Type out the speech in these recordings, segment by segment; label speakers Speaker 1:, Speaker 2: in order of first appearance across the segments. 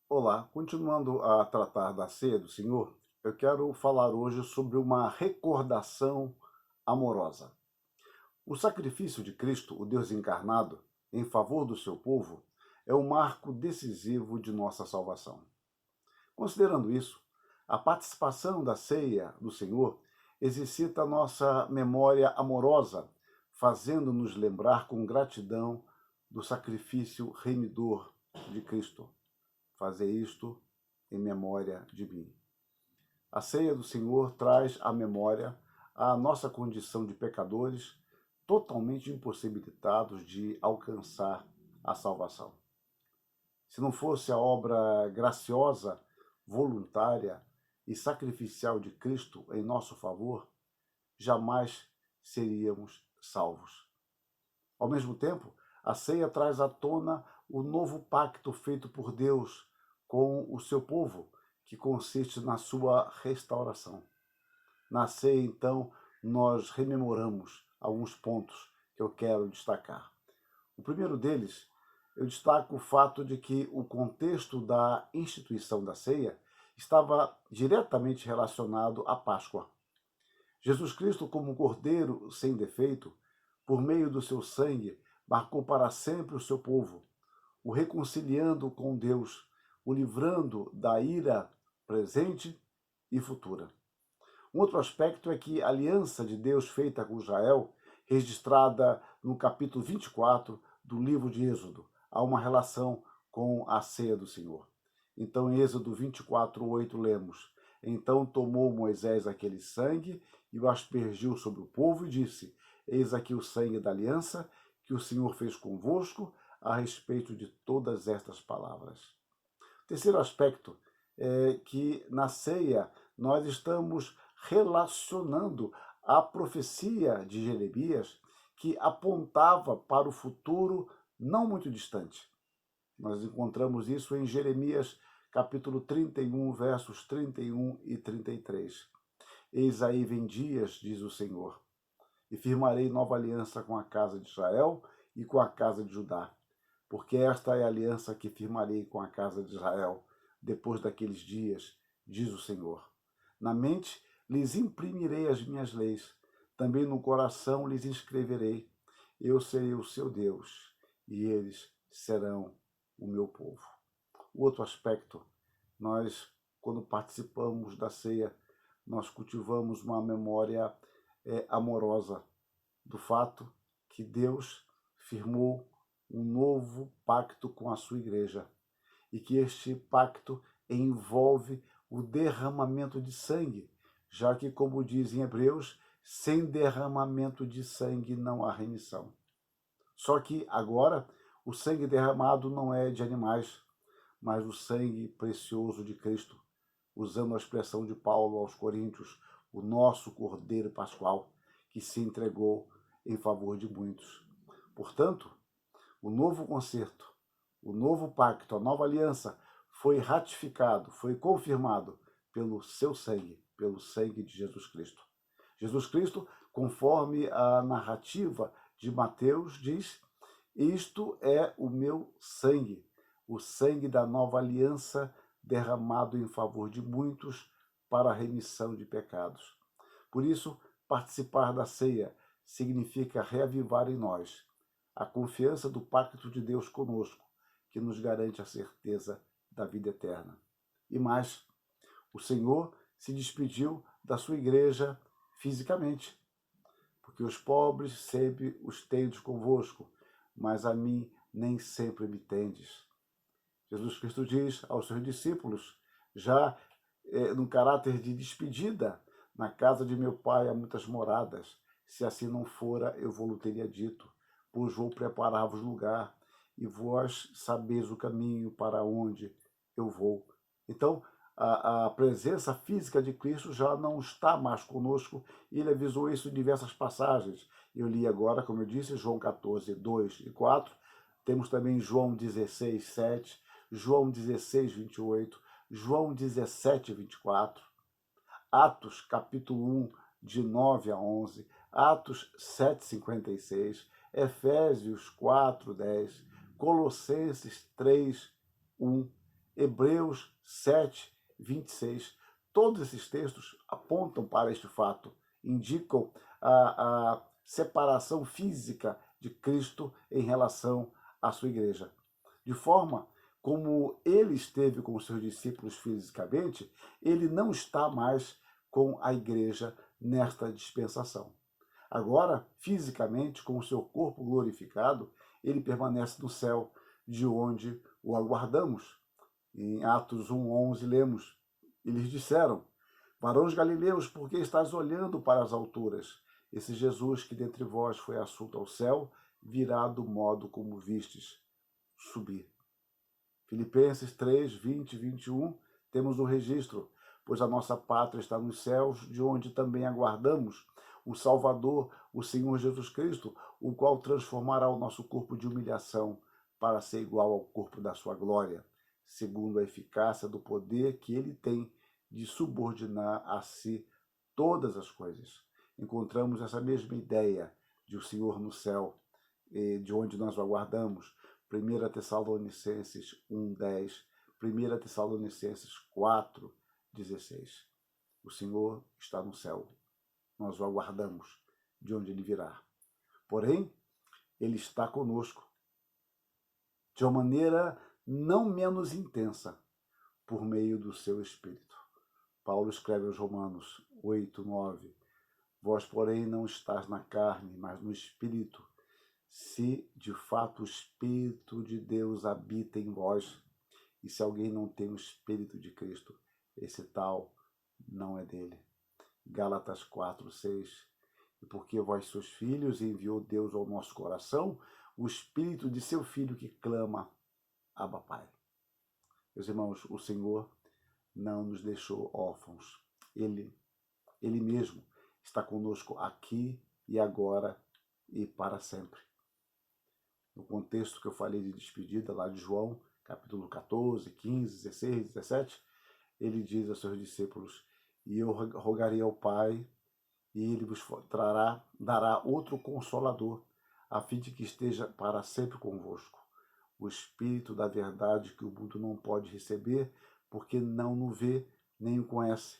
Speaker 1: Olá, continuando a tratar da ceia do Senhor, eu quero falar hoje sobre uma recordação amorosa. O sacrifício de Cristo, o Deus encarnado, em favor do seu povo, é um marco decisivo de nossa salvação. Considerando isso, a participação da ceia do Senhor exercita nossa memória amorosa, fazendo-nos lembrar com gratidão do sacrifício remidor de Cristo. Fazer isto em memória de mim. A ceia do Senhor traz à memória a nossa condição de pecadores totalmente impossibilitados de alcançar a salvação. Se não fosse a obra graciosa, voluntária e sacrificial de Cristo em nosso favor, jamais seríamos salvos. Ao mesmo tempo, a ceia traz à tona o novo pacto feito por Deus com o seu povo, que consiste na sua restauração. Na ceia, então, nós rememoramos alguns pontos que eu quero destacar. O primeiro deles, eu destaco o fato de que o contexto da instituição da ceia estava diretamente relacionado à Páscoa. Jesus Cristo, como um cordeiro sem defeito, por meio do seu sangue, marcou para sempre o seu povo, o reconciliando com Deus, o livrando da ira presente e futura. Um outro aspecto é que a aliança de Deus feita com Israel, registrada no capítulo 24 do livro de Êxodo, há uma relação com a ceia do Senhor. Então, em Êxodo 24:8, lemos: Então tomou Moisés aquele sangue e o aspergiu sobre o povo e disse: Eis aqui o sangue da aliança que o Senhor fez convosco a respeito de todas estas palavras. O terceiro aspecto é que na ceia nós estamos relacionando a profecia de Jeremias que apontava para o futuro não muito distante. Nós encontramos isso em Jeremias capítulo 31, versos 31 e 33. Eis aí vem dias, diz o Senhor, e firmarei nova aliança com a casa de Israel e com a casa de Judá, porque esta é a aliança que firmarei com a casa de Israel depois daqueles dias, diz o Senhor. Na mente lhes imprimirei as minhas leis, também no coração lhes inscreverei. Eu serei o seu Deus, e eles serão o meu povo. O outro aspecto, nós, quando participamos da ceia, nós cultivamos uma memória amorosa do fato que Deus firmou um novo pacto com a sua igreja e que este pacto envolve o derramamento de sangue, já que, como diz em Hebreus, sem derramamento de sangue não há remissão. Só que agora o sangue derramado não é de animais, mas o sangue precioso de Cristo, usando a expressão de Paulo aos Coríntios, o nosso Cordeiro Pascual, que se entregou em favor de muitos. Portanto, o novo concerto, o novo pacto, a nova aliança foi ratificado, foi confirmado pelo seu sangue, pelo sangue de Jesus Cristo. Jesus Cristo, conforme a narrativa de Mateus, diz: Isto é o meu sangue, o sangue da nova aliança derramado em favor de muitos para a remissão de pecados. Por isso, participar da ceia significa reavivar em nós a confiança do pacto de Deus conosco, que nos garante a certeza da vida eterna. E mais, o Senhor se despediu da sua igreja fisicamente, porque os pobres sempre os tendes convosco, mas a mim nem sempre me tendes. Jesus Cristo diz aos seus discípulos, já no caráter de despedida: na casa de meu pai há muitas moradas, se assim não fora, eu vou-lhe teria dito, pois vou preparar-vos lugar, e vós sabeis o caminho para onde eu vou. Então, a presença física de Cristo já não está mais conosco, e ele avisou isso em diversas passagens. Eu li agora, como eu disse, João 14, 2 e 4, temos também João 16, 7, João 16, 28, João 17, 24, Atos capítulo 1, de 9 a 11, Atos 7, 56, Efésios 4, 10, Colossenses 3, 1 Hebreus 7, 26. Todos esses textos apontam para este fato, indicam a separação física de Cristo em relação à sua igreja. De forma como ele esteve com os seus discípulos fisicamente, ele não está mais com a igreja nesta dispensação. Agora, fisicamente, com o seu corpo glorificado, ele permanece no céu, de onde o aguardamos. Em Atos 1:11 lemos, e lhes disseram: varões galileus, por que estáis olhando para as alturas? Esse Jesus que dentre vós foi assunto ao céu, virá do modo como vistes subir. Filipenses 3, 20 e 21, temos o registro, pois a nossa pátria está nos céus, de onde também aguardamos o Salvador, o Senhor Jesus Cristo, o qual transformará o nosso corpo de humilhação para ser igual ao corpo da sua glória, segundo a eficácia do poder que ele tem de subordinar a si todas as coisas. Encontramos essa mesma ideia de o Senhor no céu, de onde nós o aguardamos. 1 Tessalonicenses 1:10, 1 Tessalonicenses 4:16. O Senhor está no céu. Nós o aguardamos, de onde ele virá. Porém, ele está conosco, de uma maneira não menos intensa, por meio do seu Espírito. Paulo escreve aos Romanos 8:9. Vós, porém, não estáis na carne, mas no Espírito, se de fato o Espírito de Deus habita em vós. E se alguém não tem o Espírito de Cristo, esse tal não é dele. Gálatas 4:6. E porque vós sois filhos, enviou Deus ao nosso coração o Espírito de seu Filho que clama, Abba, Pai. Meus irmãos, o Senhor não nos deixou órfãos. Ele mesmo está conosco aqui e agora e para sempre. No contexto que eu falei de despedida lá de João, capítulo 14, 15, 16, 17, ele diz aos seus discípulos: e eu rogarei ao Pai, e ele vos dará outro Consolador, a fim de que esteja para sempre convosco, o Espírito da verdade, que o mundo não pode receber, porque não o vê nem o conhece.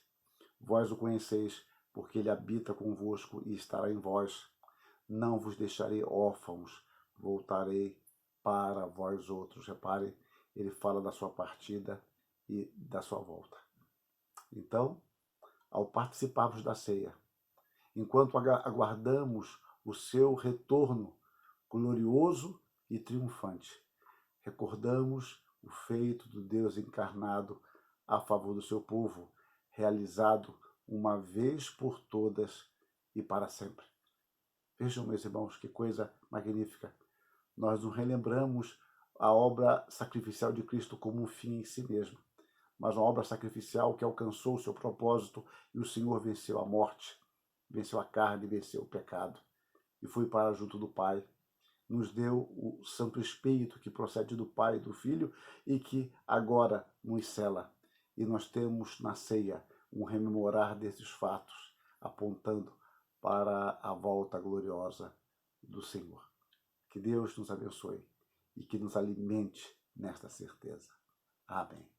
Speaker 1: Vós o conheceis, porque ele habita convosco e estará em vós. Não vos deixarei órfãos, voltarei para vós outros. Repare, ele fala da sua partida e da sua volta. Então, ao participarmos da ceia, enquanto aguardamos o seu retorno glorioso e triunfante, recordamos o feito do Deus encarnado a favor do seu povo, realizado uma vez por todas e para sempre. Vejam, meus irmãos, que coisa magnífica. Nós não relembramos a obra sacrificial de Cristo como um fim em si mesmo, mas uma obra sacrificial que alcançou o seu propósito, e o Senhor venceu a morte, venceu a carne, venceu o pecado e foi para junto do Pai. Nos deu o Santo Espírito, que procede do Pai e do Filho e que agora nos cela. E nós temos na ceia um rememorar desses fatos, apontando para a volta gloriosa do Senhor. Que Deus nos abençoe e que nos alimente nesta certeza. Amém.